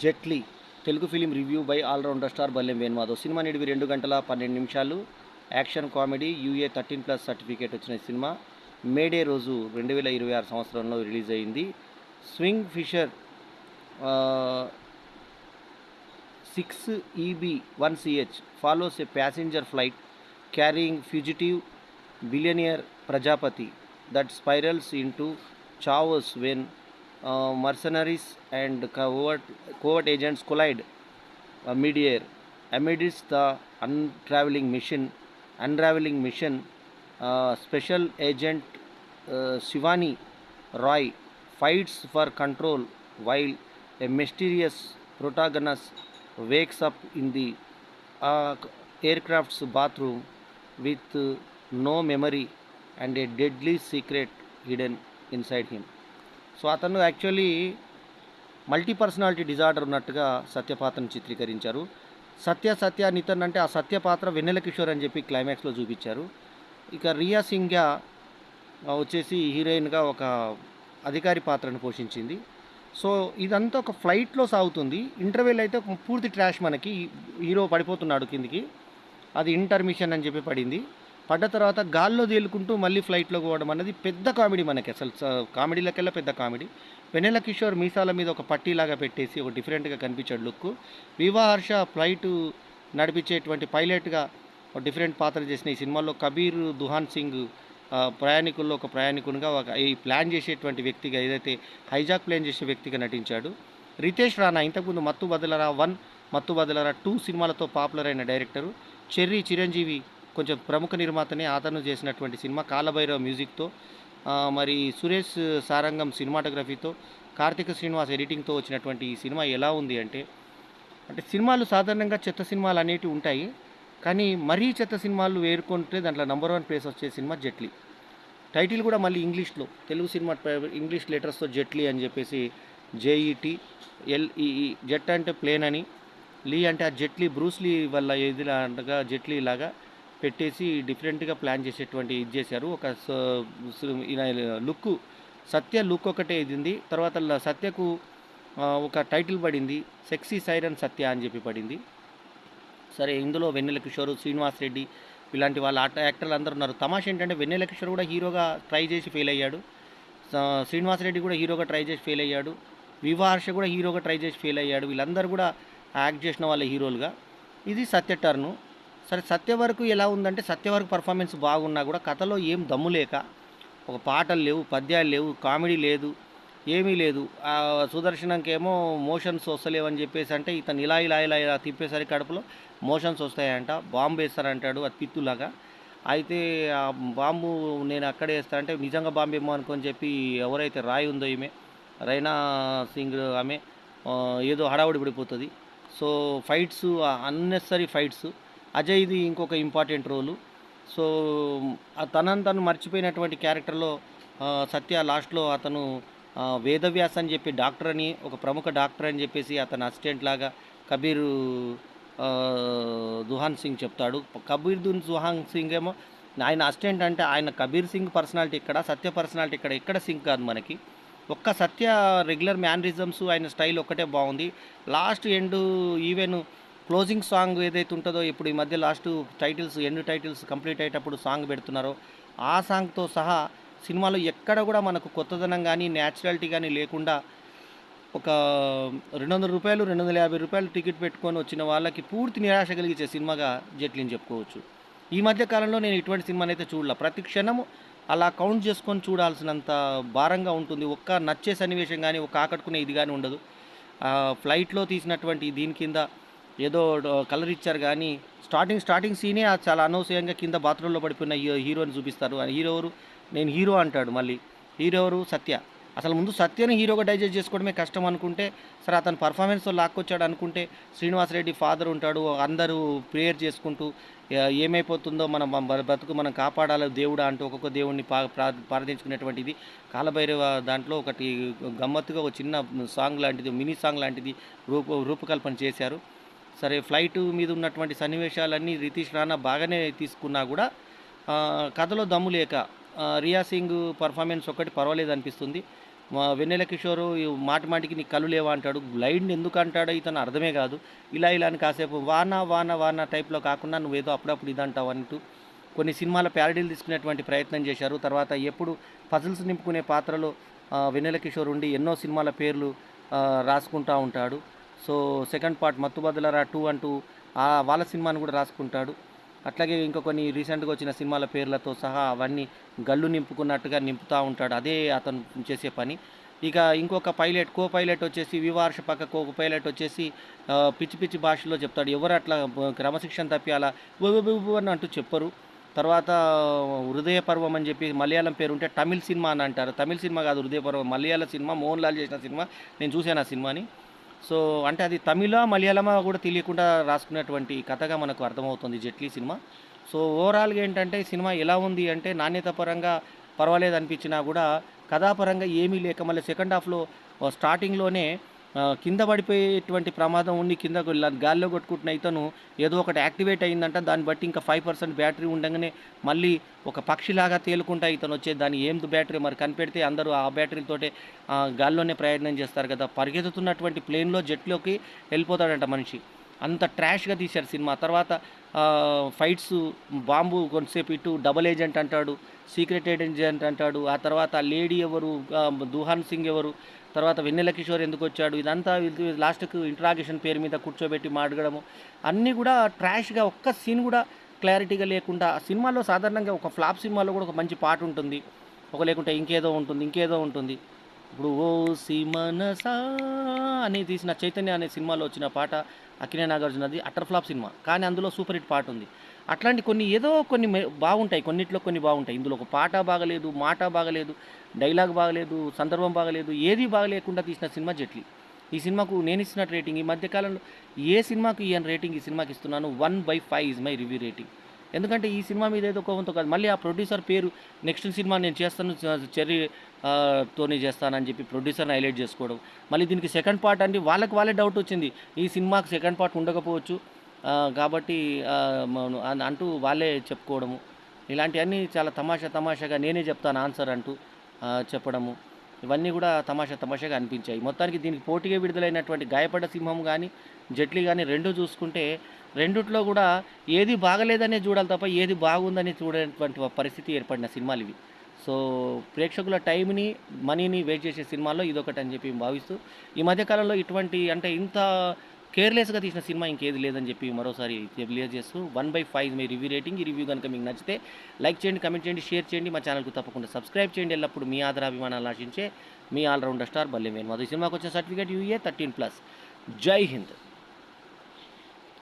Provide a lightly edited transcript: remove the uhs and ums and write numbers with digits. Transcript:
Jaitley Telugu film review by allrounder star Ballem Venumadhav. Cinema నిడివి 2 గంటల 12 నిమిషాలు. యాక్షన్ కామెడీ, యూఏ 13+ సర్టిఫికేట్ వచ్చిన సినిమా మేడే రోజు 2026 సంవత్సరంలో రిలీజ్ అయింది. Swing Fisher 6EB1CH follows a passenger flight carrying fugitive billionaire Prajapati that spirals into chaos when mercenaries and covert agents collide mid-air. Amidst the unraveling mission, Special Agent Shivani Roy fights for control while a mysterious protagonist wakes up in the uh, aircraft's bathroom with no memory and a deadly secret hidden inside him. So అతను actually multi personality disorder ఉన్నట్టుగా సత్యపాత్రను చిత్రీకరించారు. సత్య నితన్ అంటే ఆ సత్య పాత్ర వెన్నెల కిషోర్ అని చెప్పి క్లైమాక్స్లో చూపించారు. ఇక రియా సింగ్యా వచ్చేసి హీరోయిన్గా ఒక అధికారి పాత్రను పోషించింది. సో ఇదంతా ఒక ఫ్లైట్లో సాగుతుంది. ఇంటర్వెల్ అయితే పూర్తి ట్రాష్, మనకి హీరో పడిపోతున్నాడు కిందికి, అది ఇంటర్మిషన్ అని చెప్పి పడింది. పడ్డ తర్వాత గాల్లో తేలుకుంటూ మళ్ళీ ఫ్లైట్లో పోవడం అనేది పెద్ద కామెడీ, మనకి అసలు కామెడీలకెల్లా పెద్ద కామెడీ. వెన్నెల కిషోర్ మీసాల మీద ఒక పట్టీలాగా పెట్టేసి ఒక డిఫరెంట్గా కనిపించాడు లుక్. వివా హర్ష ఫ్లైట్ నడిపించేటువంటి పైలట్గా ఒక డిఫరెంట్ పాత్ర చేసిన ఈ సినిమాలో కబీర్ దుహాన్ సింగ్ ప్రయాణికుల్లో ఒక ప్రయాణికునిగా ఈ ప్లాన్ చేసేటువంటి వ్యక్తిగా, ఏదైతే హైజాక్ ప్లాన్ చేసే వ్యక్తిగా నటించాడు. రితేష్ రాణా ఇంతకుముందు మత్తు బదలరా 1, మత్తు బదలరా 2 సినిమాలతో పాపులర్ అయిన డైరెక్టరు. చిరంజీవి కొంచెం ప్రముఖ నిర్మాతనే, అతను చేసినటువంటి సినిమా కాలభైరవ మ్యూజిక్తో, మరి సురేష్ సారంగం సినిమాటోగ్రఫీతో, కార్తీక శ్రీనివాస్ ఎడిటింగ్తో వచ్చినటువంటి ఈ సినిమా ఎలా ఉంది అంటే సినిమాలు సాధారణంగా చెత్త సినిమాలు అనేటివి ఉంటాయి, కానీ మరీ చెత్త సినిమాలు వేరుకుంటే దాంట్లో నెంబర్ 1 ప్లేస్ వచ్చే సినిమా జెట్లీ. టైటిల్ కూడా మళ్ళీ ఇంగ్లీష్లో, తెలుగు సినిమా ఇంగ్లీష్ లెటర్స్తో జెట్లీ అని చెప్పేసి JETLEE. జెట్ అంటే ప్లేన్ అని, లీ అంటే ఆ జెట్లీ బ్రూస్లీ వల్ల ఎదిలాగా జెట్లీ లాగా పెట్టేసి డిఫరెంట్గా ప్లాన్ చేసేటువంటి ఇది చేశారు. ఒక లుక్, సత్య లుక్ ఒకటే ఇది. తర్వాత సత్యకు ఒక టైటిల్ పడింది, సెక్సీ సైరన్ సత్య అని చెప్పి పడింది. సరే, ఇందులో వెన్నెల కిషోర్, శ్రీనివాస్ రెడ్డి ఇలాంటి వాళ్ళ యాక్టర్లు అందరూ ఉన్నారు. తమాష ఏంటంటే వెన్నెల కిషోర్ కూడా హీరోగా ట్రై చేసి ఫెయిల్ అయ్యాడు, శ్రీనివాస్ రెడ్డి కూడా హీరోగా ట్రై చేసి ఫెయిల్ అయ్యాడు, వివా హర్ష కూడా హీరోగా ట్రై చేసి ఫెయిల్ అయ్యాడు. వీళ్ళందరూ కూడా యాక్ట్ చేసిన వాళ్ళ హీరోలుగా. ఇది సత్య టర్ను. సరే, సత్య వరకు ఎలా ఉందంటే సత్య వరకు పర్ఫార్మెన్స్ బాగున్నా కూడా కథలో ఏం దమ్ము లేక, ఒక పాటలు లేవు, పద్యాలు లేవు, కామెడీ లేదు, ఏమీ లేదు. సుదర్శనంకేమో మోషన్స్ వస్తలేవని చెప్పేసి అంటే ఇతను ఇలా తిప్పేసరికి కడుపులో మోషన్స్ వస్తాయంట, బాంబు వేస్తారంటాడు, అది పిత్తులాగా. అయితే ఆ బాంబు నేను అక్కడే వేస్తానంటే నిజంగా బాంబు ఏమో అనుకొని చెప్పి ఎవరైతే రాయి ఉందో ఈమె రైనా సింగ్ ఆమె ఏదో హడావుడి పడిపోతుంది. So fights, unnecessary fights. అజయ్ది ఇంకొక ఇంపార్టెంట్ రోలు. సో తను మర్చిపోయినటువంటి క్యారెక్టర్లో సత్య లాస్ట్లో అతను వేదవ్యాస్ అని చెప్పి డాక్టర్ అని, ఒక ప్రముఖ డాక్టర్ అని చెప్పేసి అతను అసిస్టెంట్ లాగా కబీర్ దుహాన్ సింగ్ చెప్తాడు. కబీర్ దుహాన్ సింగ్ ఏమో ఆయన అసిస్టెంట్ అంటే ఆయన కబీర్ సింగ్ పర్సనాలిటీ ఇక్కడ, సత్య పర్సనాలిటీ ఇక్కడ సింగ్ కాదు మనకి. ఒక్క సత్య రెగ్యులర్ మ్యానరిజమ్స్, ఆయన స్టైల్ ఒక్కటే బాగుంది. Last end even closing song ఏదైతే ఉంటుందో, ఇప్పుడు ఈ మధ్య లాస్ట్ ఎండ్ టైటిల్స్ కంప్లీట్ అయ్యేటప్పుడు సాంగ్ పెడుతున్నారో ఆ సాంగ్తో సహా సినిమాలో ఎక్కడ కూడా మనకు కొత్తదనం కానీ న్యాచురాలిటీ కానీ లేకుండా ఒక రూ. 200 250 టికెట్ పెట్టుకొని వచ్చిన వాళ్ళకి పూర్తి నిరాశ కలిగించే సినిమాగా జెట్లీని చెప్పుకోవచ్చు. ఈ మధ్య కాలంలో నేను ఇటువంటి సినిమాని అయితే చూడలే. ప్రతి క్షణము అలా కౌంట్ చేసుకొని చూడాల్సినంత భారంగా ఉంటుంది. ఒక్క నచ్చే సన్నివేశం కానీ, ఒక ఆకట్టుకునే ఇది కానీ ఉండదు. ఫ్లైట్లో తీసినటువంటి దీని కింద ఏదో కలర్ ఇచ్చారు కానీ స్టార్టింగ్ సీనే చాలా అనవసరంగా కింద బాత్రూంలో పడిపోయిన హీరోని చూపిస్తారు. హీరో ఎవరు, నేను హీరో అంటాడు. మళ్ళీ హీరో ఎవరు, సత్య. అసలు ముందు సత్యని హీరోగా డైజెస్ట్ చేసుకోవడమే కష్టం అనుకుంటే, సరే అతను పర్ఫార్మెన్స్తో లాక్కొచ్చాడు అనుకుంటే, శ్రీనివాస్ రెడ్డి ఫాదర్ ఉంటాడు, అందరూ ప్రేయర్ చేసుకుంటూ ఏమైపోతుందో మన బ్రతుకు మనం కాపాడాలి దేవుడా అంటూ ఒక్కొక్క దేవుడిని ప్రార్థించుకునేటువంటిది కాలభైరవ దాంట్లో ఒకటి గమ్మత్తుగా ఒక చిన్న సాంగ్ లాంటిది, మినీ సాంగ్ లాంటిది రూపకల్పన చేశారు. సరే, ఫ్లైట్ మీద ఉన్నటువంటి సన్నివేశాలన్నీ రితీష్ రాణా బాగానే తీసుకున్నా కూడా కథలో దమ్ము లేక రియా సింగ్ పర్ఫార్మెన్స్ ఒక్కటి పర్వాలేదు అనిపిస్తుంది. వెన్నెల కిషోరు మాటి మాటికి నీకు కళ్ళు లేవా అంటాడు. బ్లైండ్ ఎందుకు అంటాడో ఇతను అర్థమే కాదు. ఇలా ఇలా అని కాసేపు వాన వాన వాన టైప్‌లో కాకుండా నువ్వేదో అప్పుడప్పుడు ఇదంటావు అంటూ కొన్ని సినిమాల ప్యారడీలు తీసుకునేటువంటి ప్రయత్నం చేశారు. తర్వాత ఎప్పుడు పజిల్స్ నింపుకునే పాత్రలో వెన్నెల కిషోర్ ఉండి ఎన్నో సినిమాల పేర్లు రాసుకుంటా ఉంటాడు. సో సెకండ్ పార్ట్ 'మత్తుబదలరా 2' అంటూ వాళ్ళ సినిమాను కూడా రాసుకుంటాడు. అట్లాగే ఇంకా కొన్ని రీసెంట్‌గా వచ్చిన సినిమాల పేర్లతో సహా అవన్నీ గళ్ళు నింపుకున్నట్టుగా నింపుతా ఉంటాడు. అదే అతను చేసే పని. ఇక ఇంకొక పైలట్, కో పైలట్ వచ్చేసి వివార్ష పక్క కో పైలట్ వచ్చేసి పిచ్చి పిచ్చి భాషలో చెప్తాడు. ఎవరు అట్లా క్రమశిక్షణ తప్పి అలా వు వు వు అని అంటూ చెప్పరు. తర్వాత 'హృదయ పర్వం' అని చెప్పి మలయాళం పేరుంటే తమిళ్ సినిమా అని అంటారు. తమిళ్ సినిమా కాదు 'హృదయ పర్వం' మలయాళ సినిమా. మోహన్ లాల్ చేసిన సినిమా. నేను చూశాను ఆ సినిమాని. సో అంటే అది తమిళా మలయాళమా కూడా తెలియకుండా రాసుకున్నటువంటి కథగా మనకు అర్థమవుతుంది 'జెట్లీ' సినిమా. సో ఓవరాల్‌గా ఏంటంటే ఈ సినిమా ఎలా ఉంది అంటే నాణ్యత పరంగా పర్వాలేదు అనిపించినా కూడా కథాపరంగా ఏమీ లేక మళ్ళీ సెకండ్ హాఫ్‌లో స్టార్టింగ్‌లోనే కింద పడిపోయేటువంటి ప్రమాదం ఉండి కిందకు గాల్లో కొట్టుకుంటున్న ఇతను ఏదో ఒకటి యాక్టివేట్ అయిందంట. దాన్ని బట్టి ఇంకా 5% బ్యాటరీ ఉండంగానే మళ్ళీ ఒక పక్షిలాగా తేలుకుంటా ఇతను వచ్చేది. దాని ఏంది బ్యాటరీ మరి కనిపెడితే అందరూ ఆ బ్యాటరీతోటే గాల్లోనే ప్రయాణం చేస్తారు కదా! పరిగెత్తుతున్నటువంటి ప్లేన్‌లో జెట్‌లోకి వెళ్ళిపోతాడంట మనిషి. అంత ట్రాష్‌గా తీశారు సినిమా. తర్వాత ఫైట్స్ బాంబు కొంతసేపు ఇటు డబుల్ ఏజెంట్ అంటాడు. సీక్రెట్ ఏజెంట్ అంటాడు. ఆ తర్వాత లేడీ ఎవరు, దుహాన్ సింగ్ ఎవరు, తర్వాత వెన్నెల కిషోర్ ఎందుకొచ్చాడు, ఇదంతా లాస్ట్‌కు ఇంట్రాగేషన్ పేరు మీద కూర్చోబెట్టి మాట్లాడము అన్నీ కూడా ట్రాష్‌గా ఒక్క సీన్ కూడా క్లారిటీగా లేకుండా సినిమాలో సాధారణంగా ఒక ఫ్లాప్ సినిమాలో కూడా ఒక మంచి పాట ఉంటుంది. లేకుంటే ఇంకేదో ఉంటుంది, ఇంకేదో ఉంటుంది. ఇప్పుడు 'ఓ సిమనసా' అని తీసిన 'చైతన్య' అనే సినిమాలో వచ్చిన పాట అక్కినే నాగార్జునది అటర్ ఫ్లాప్ సినిమా. కానీ అందులో సూపర్ హిట్ పాట ఉంది. అట్లాంటి కొన్ని ఏదో కొన్ని బాగుంటాయి. కొన్నిట్లో కొన్ని బాగుంటాయి. ఇందులో ఒక పాట బాగలేదు, మాట బాగలేదు, డైలాగ్ బాగలేదు, సందర్భం బాగలేదు. ఏది బాగలేకుండా తీసిన సినిమా 'జెట్లీ'. ఈ సినిమాకు నేనిస్తున్న రేటింగ్ ఈ మధ్య కాలంలో ఏ సినిమాకి ఇయ్యని రేటింగ్ ఈ సినిమాకి ఇస్తున్నాను. 1/5 ఈజ్ మై రివ్యూ రేటింగ్. ఎందుకంటే ఈ సినిమా మీద ఏదో కోపంతో కాదు. మళ్ళీ ఆ ప్రొడ్యూసర్ పేరు నెక్స్ట్ సినిమా నేను చేస్తాను చెర్రీ తోనే చేస్తానని చెప్పి ప్రొడ్యూసర్‌ని హైలైట్ చేసుకోవడం. మళ్ళీ దీనికి సెకండ్ పార్ట్ అండి వాళ్ళే డౌట్ వచ్చింది. ఈ సినిమాకి సెకండ్ పార్ట్ ఉండకపోవచ్చు. కాబట్టి అంటూ వాళ్ళే చెప్పుకోవడము. ఇలాంటివన్నీ చాలా తమాషాగా నేనే చెప్తాను ఆన్సర్ అంటూ చెప్పడము. ఇవన్నీ కూడా తమాషాగా అనిపించాయి. మొత్తానికి దీనికి పోటీగా విడుదలైనటువంటి 'గాయపడ్డ సింహం' గానీ, 'జెట్లీ' గానీ 2 చూసుకుంటే రెండిట్లో కూడా ఏది బాగలేదనే చూడాలి తప్ప ఏది బాగుందని చూడనటువంటి పరిస్థితి ఏర్పడిన సినిమాలివి. సో ప్రేక్షకుల టైంని, మనీని వేస్ట్ చేసే సినిమాల్లో ఇదొకటని చెప్పి భావిస్తూ ఈ మధ్య కాలంలో ఇటువంటి అంటే ఇంత కేర్‌లెస్‌గా తీసిన సినిమా ఇంకేది లేదని చెప్పి మరోసారి తెలియజేస్తూ 1/5 మీ రివ్యూ రేటింగ్. ఈ రివ్యూ గనుక మీకు నచ్చితే లైక్ చేయండి, కామెంట్ చేయండి, షేర్ చేయండి. మా ఛానల్‌కు తప్పకుండా సబ్స్క్రైబ్ చేయండి. ఎల్లప్పుడూ మీ ఆదరాభిమానాలను ఆశించే me all rounder star బల్లెం Venu. ఈ సినిమాకొచ్చిన సర్టిఫికేట్ యూఏ 13+. జై హింద్.